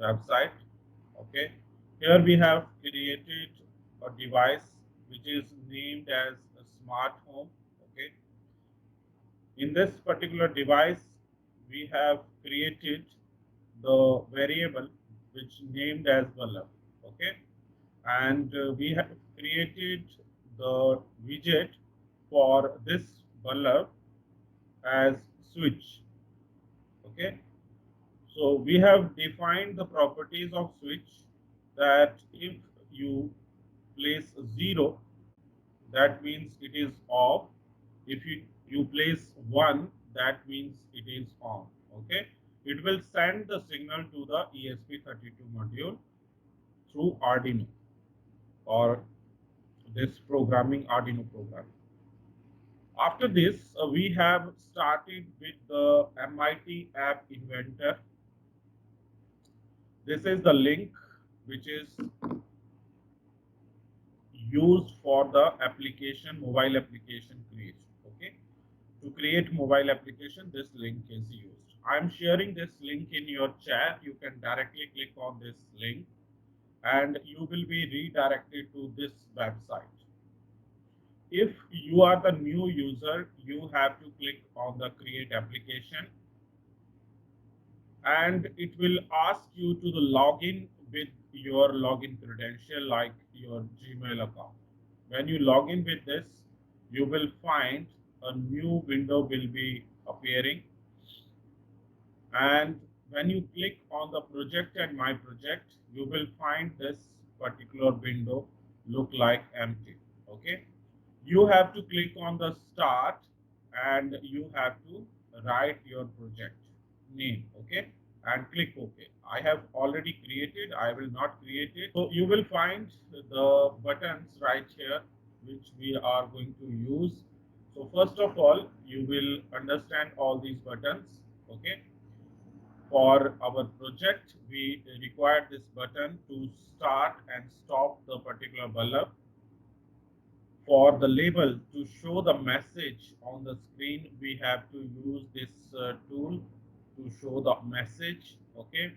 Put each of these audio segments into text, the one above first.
website. Okay, here we have created a device which is named as a smart home. Okay, in this particular device we have created the variable which named as bulb. Okay, and we have created the widget for this bulb as switch. Okay, so we have defined the properties of switch, that if you place 0, that means it is off. If you place 1, that means it is on. Okay, it will send the signal to the ESP32 module through Arduino, or this programming Arduino programming. After this, we have started with the MIT App Inventor. This is the link which is used for the mobile application creation. Okay, to create mobile application, this link is used. I'm sharing this link in your chat. You can directly click on this link and you will be redirected to this website. If you are the new user, you have to click on the create application, and it will ask you to the login with your login credential like your Gmail account. When you log in with this, you will find a new window will be appearing, and when you click on the project and my project, you will find this particular window look like empty. Okay, you have to click on the start and you have to write your project name. Okay, and click OK. I have already created, I will not create it. So you will find the buttons right here which we are going to use. So first of all, you will understand all these buttons. Okay, for our project we require this button to start and stop the particular bulb. For the label to show the message on the screen, we have to use this tool to show the message. Okay,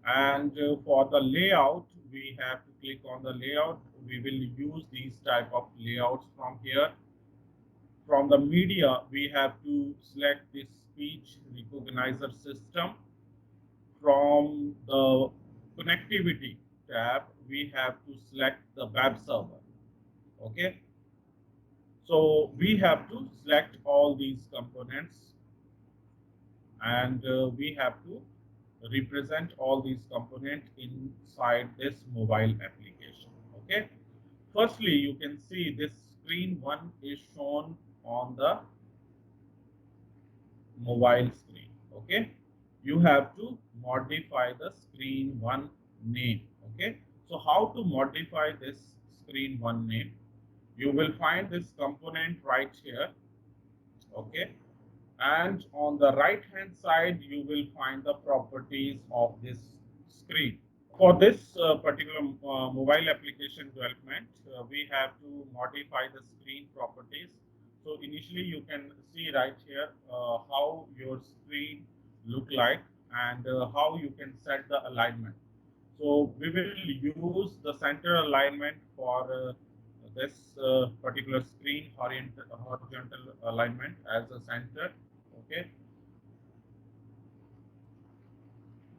and for the layout we have to click on the layout. We will use these type of layouts from here. From the media we have to select this speech recognizer system. From the connectivity tab we have to select the web server. Okay, so we have to select all these components, and we have to represent all these components inside this mobile application. Okay, firstly you can see this screen 1 is shown on the mobile screen. Okay, you have to modify the screen 1 name. Okay, so how to modify this screen 1 name? You will find this component right here. Okay, and on the right hand side you will find the properties of this screen. For this particular mobile application development, we have to modify the screen properties. So initially you can see right here how your screen look like, and how you can set the alignment. So we will use the center alignment for this particular screen horizontal alignment as a center. Okay,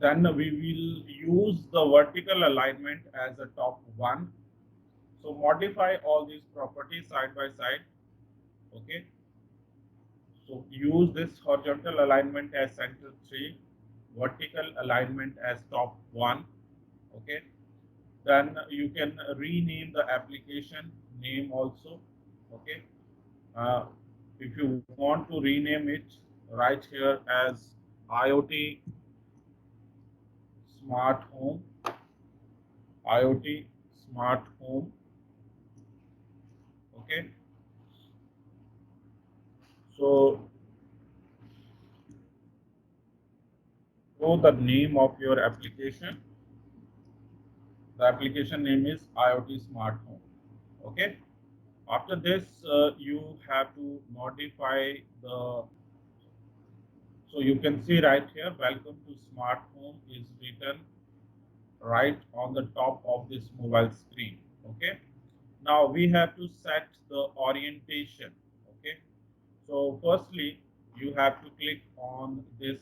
then we will use the vertical alignment as a top one. So modify all these properties side by side. Okay, so use this horizontal alignment as center 3, vertical alignment as top 1. Okay, then you can rename the application name also. Okay, uh, if you want to rename it, right here as IoT Smart Home, IoT Smart Home. Okay, so show the name of your application. The application name is IoT Smart Home. Okay, after this you have to modify the, so you can see right here welcome to smart home is written right on the top of this mobile screen. Okay, now we have to set the orientation. Okay, so firstly you have to click on this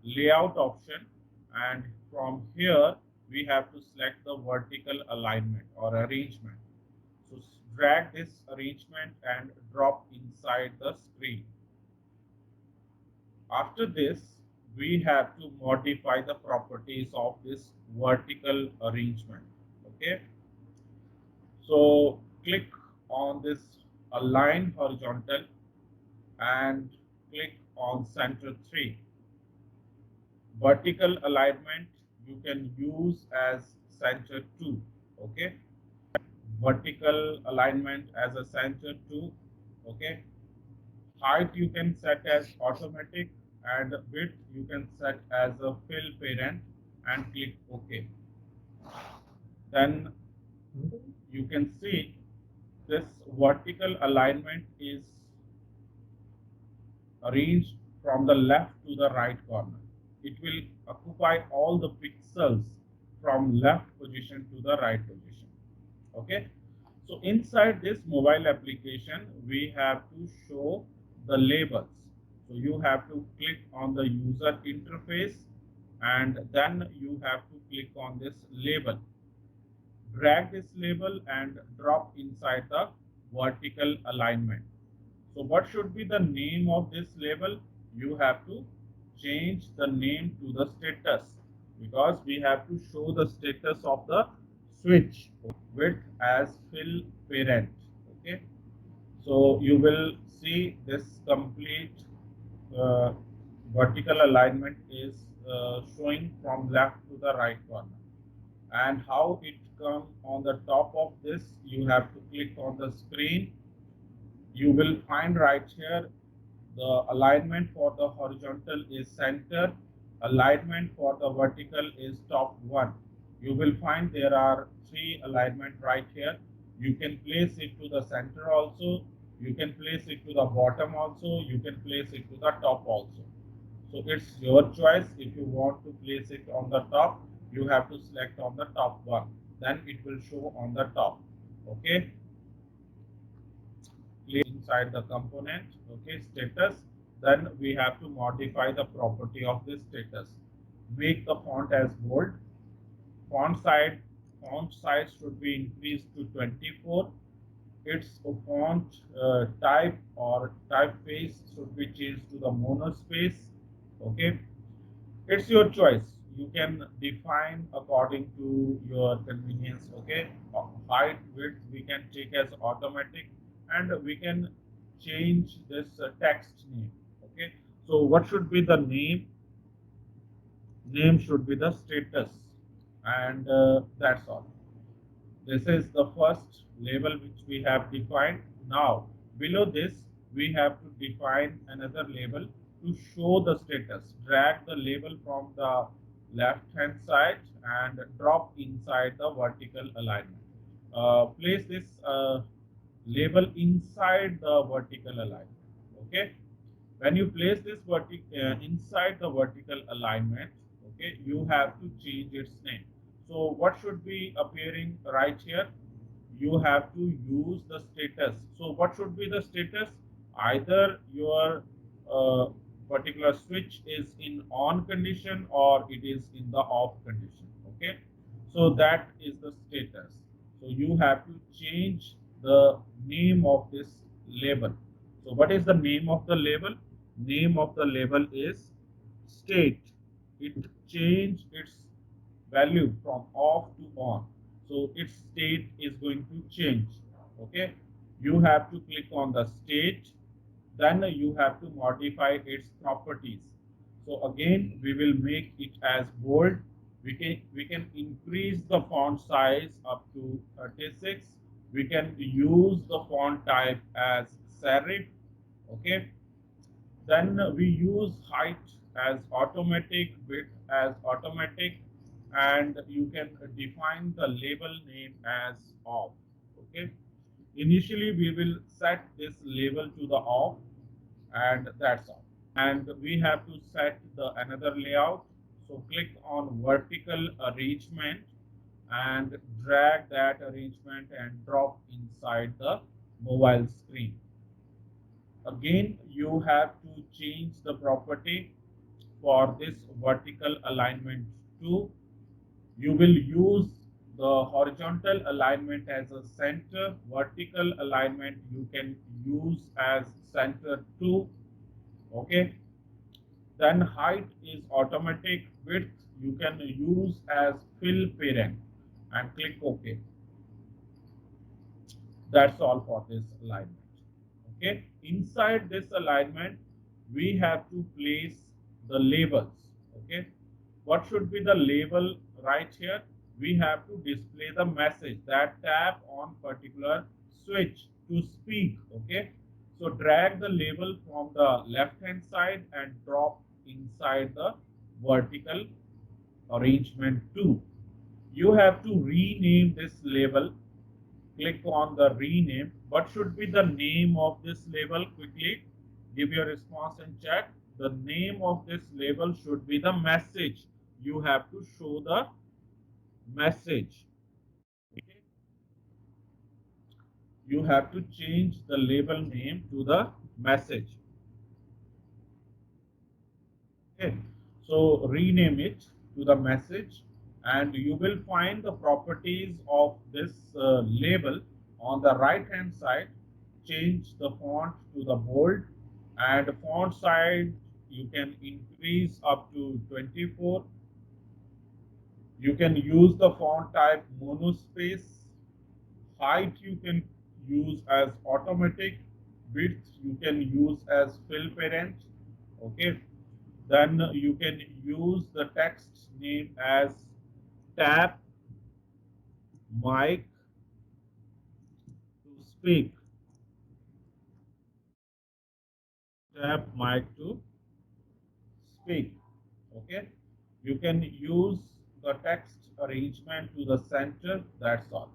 layout option, and from here we have to select the vertical alignment or arrangement. So drag this arrangement and drop inside the screen. After this, we have to modify the properties of this vertical arrangement. Okay, so click on this align horizontal and click on center 3. Vertical alignment you can use as center 2. Okay, vertical alignment as a center 2. Okay, height you can set as automatic, and width you can set as a fill parent, and click OK. Then you can see this vertical alignment is arranged from the left to the right corner. It will occupy all the pixels from left position to the right position. Okay, so inside this mobile application we have to show the labels. So you have to click on the user interface, and then you have to click on this label. Drag this label and drop inside the vertical alignment. So what should be the name of this label? You have to change the name to the status, because we have to show the status of the switch with as fill parent. Okay, so you will see this complete uh, vertical alignment is showing from left to the right corner. And how it come on the top of this, you have to click on the screen. You will find right here the alignment for the horizontal is center, alignment for the vertical is top one. You will find there are three alignment right here. You can place it to the center also, you can place it to the bottom also, you can place it to the top also. So it's your choice. If you want to place it on the top, you have to select on the top one, then it will show on the top. Okay, inside the component. Okay, status. Then we have to modify the property of this status. Make the font as bold. Font size should be increased to 24. Its font type or typeface should be changed to the monospace. Okay, it's your choice. You can define according to your convenience. Okay, height, width we can take as automatic, and we can change this text name. Okay, so what should be the name should be the status, and that's all. This is the first label which we have defined. Now below this we have to define another label to show the status. Drag the label from the left hand side and drop inside the vertical alignment. Place this label inside the vertical alignment. Okay, when you place this inside the vertical alignment, okay, you have to change its name. So what should be appearing right here? You have to use the status. So what should be the status? Either your uh, particular switch is in on condition or it is in the off condition. Okay, so that is the status. So you have to change the name of this label. So what is the name of the label? Name of the label is state. It changed its value from off to on, so its state is going to change. Okay, you have to click on the state, then you have to modify its properties. So again we will make it as bold. We can increase the font size up to 36. We can use the font type as serif. Okay, then we use height as automatic, width as automatic, and you can define the label name as off. Okay, initially we will set this label to the off, and that's all. And we have to set the another layout. So click on vertical arrangement and drag that arrangement and drop inside the mobile screen. Again, you have to change the property for this vertical alignment too. You will use the horizontal alignment as a center, vertical alignment you can use as center too. Okay. Then height is automatic, width you can use as fill parent and click OK. That's all for this alignment. Okay, inside this alignment we have to place the labels. Okay, what should be the label right here? We have to display the message that tap on particular switch to speak. Okay, so drag the label from the left hand side and drop inside the vertical arrangement too. You have to rename this label. Click on the rename. What should be the name of this label? Quickly give your response in chat. The name of this label should be the message. You have to show the message. Okay. You have to change the label name to the message. Okay, so rename it to the message and you will find the properties of this label on the right hand side. Change the font to the bold and font size you can increase up to 24. You can use the font type monospace. Height you can use as automatic. Width you can use as fill parent. Okay, then you can use the text name as tap mic to speak. Tap mic to speak. Okay, you can use the text arrangement to the center. That's all.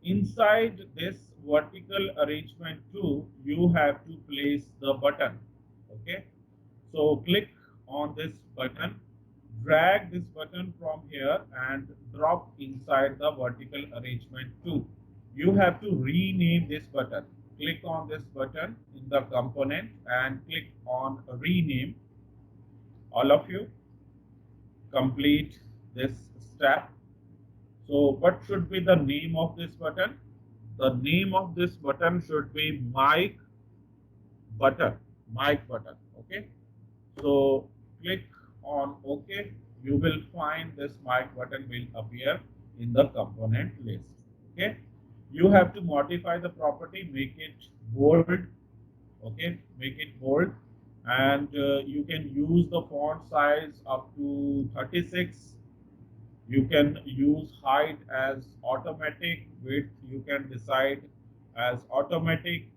Inside this vertical arrangement too, you have to place the button. Okay, so click on this button, drag this button from here and drop inside the vertical arrangement too. You have to rename this button. Click on this button in the component and click on rename. All of you complete this step. So what should be the name of this button? The name of this button should be mic button. Mic button. Okay. So click on OK. You will find this mic button will appear in the component list. Okay. You have to modify the property, make it bold. Okay. Make it bold. And you can use the font size up to 36. You can use height as automatic, width you can decide as automatic.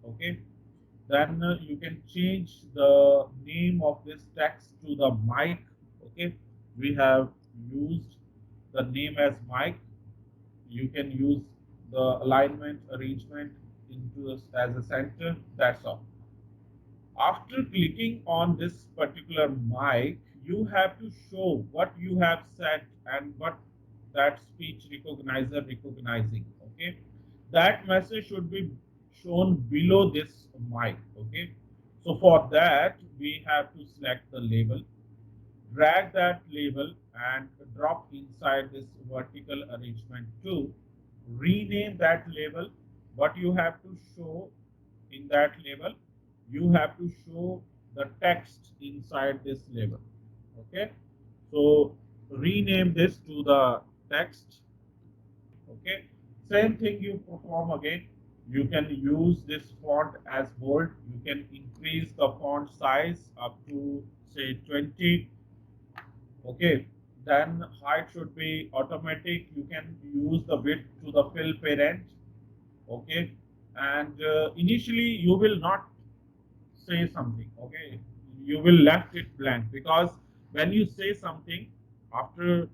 Okay, then you can change the name of this text to the mic. Okay, we have used the name as mic. You can use the alignment arrangement into as a center. That's all. After clicking on this particular mic, you have to show what you have set and what that speech recognizer recognizing. Okay, that message should be shown below this mic. Okay, so for that we have to select the label, drag that label and drop inside this vertical arrangement too. Rename that label. What you have to show in that label, you have to show the text inside this label. Okay, so rename this to the text. Okay, same thing you perform again. You can use this font as bold. You can increase the font size up to say 20. Okay, then height should be automatic. You can use the width to the fill parent. Okay, and initially you will not say something. Okay, you will left it blank because when you say something after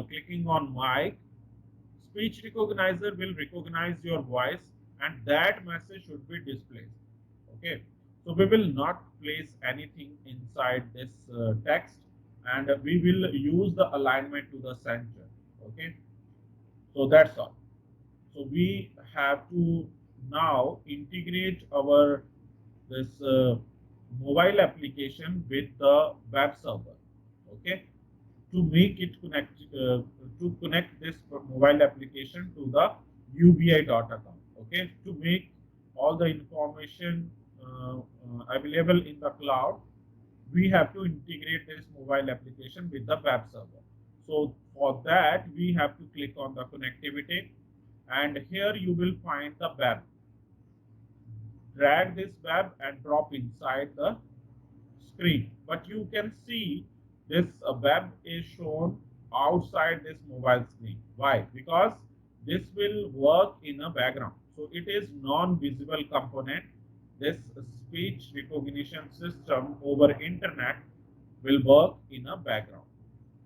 clicking on mic, speech recognizer will recognize your voice and that message should be displayed. Okay, so we will not place anything inside this text. and we will use the alignment to the center. Okay, so that's all. So we have to now integrate our this mobile application with the web server. Okay, to make it to connect this mobile application to the UBI dot account. Okay, to make all the information available in the cloud, we have to integrate this mobile application with the web server. So for that, we have to click on the connectivity, and here you will find the web. Drag this web and drop inside the screen, but you can see this web is shown outside this mobile screen. Why? Because this will work in a background, so it is non-visible component. This speech recognition system over internet will work in a background.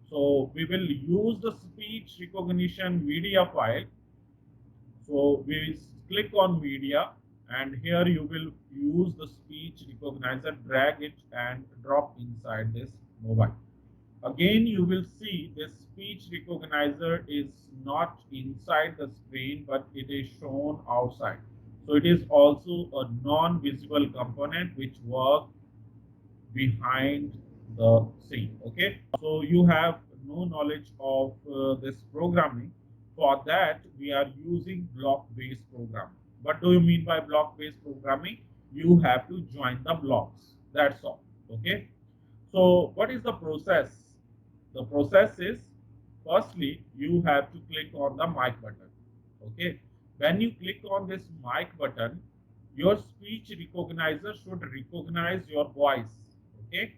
So we will use the speech recognition media file. So we will click on media, and here you will use the speech recognizer, drag it and drop inside this mobile. Again, you will see this speech recognizer is not inside the screen, but it is shown outside. So it is also a non-visible component which works behind the scene. Okay, so you have no knowledge of this programming. For that, we are using block-based programming. What do you mean by block-based programming? You have to join the blocks. That's all. Okay, so what is the process? The process is, firstly you have to click on the mic button. Okay, when you click on this mic button, your speech recognizer should recognize your voice. Okay,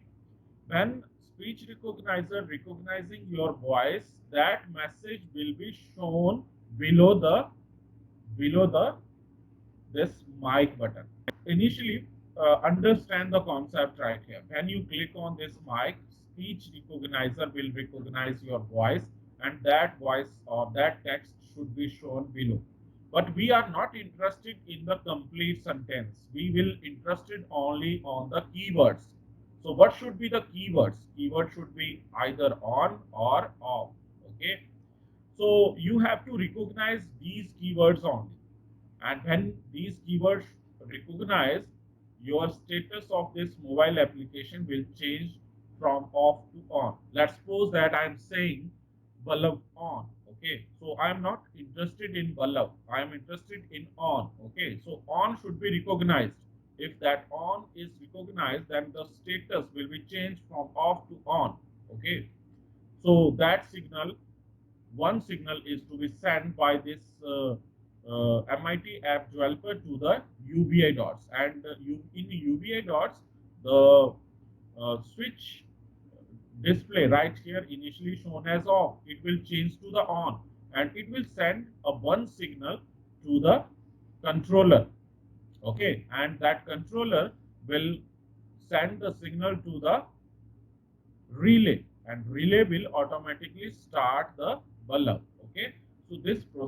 when speech recognizer recognizing your voice, that message will be shown below the this mic button. Initially, understand the concept right here. When you click on this mic, speech recognizer will recognize your voice, and that voice or that text should be shown below. But we are not interested in the complete sentence. We will interested only on the keywords. So what should be the keywords? Keyword should be either on or off. Okay. So you have to recognize these keywords only, and when these keywords recognize, your status of this mobile application will change from off to on. Let's suppose that I'm saying bulb on. Okay, so I'm not interested in bulb, I'm interested in on. Okay, so on should be recognized. If that on is recognized, then the status will be changed from off to on. Okay, so that signal, one signal is to be sent by this MIT app developer to the UBI dots, and in the UBI dots, the switch display right here initially shown as off, it will change to the on, and it will send a one signal to the controller. Okay, and that controller will send the signal to the relay, and relay will automatically start the bulb. Okay, so this process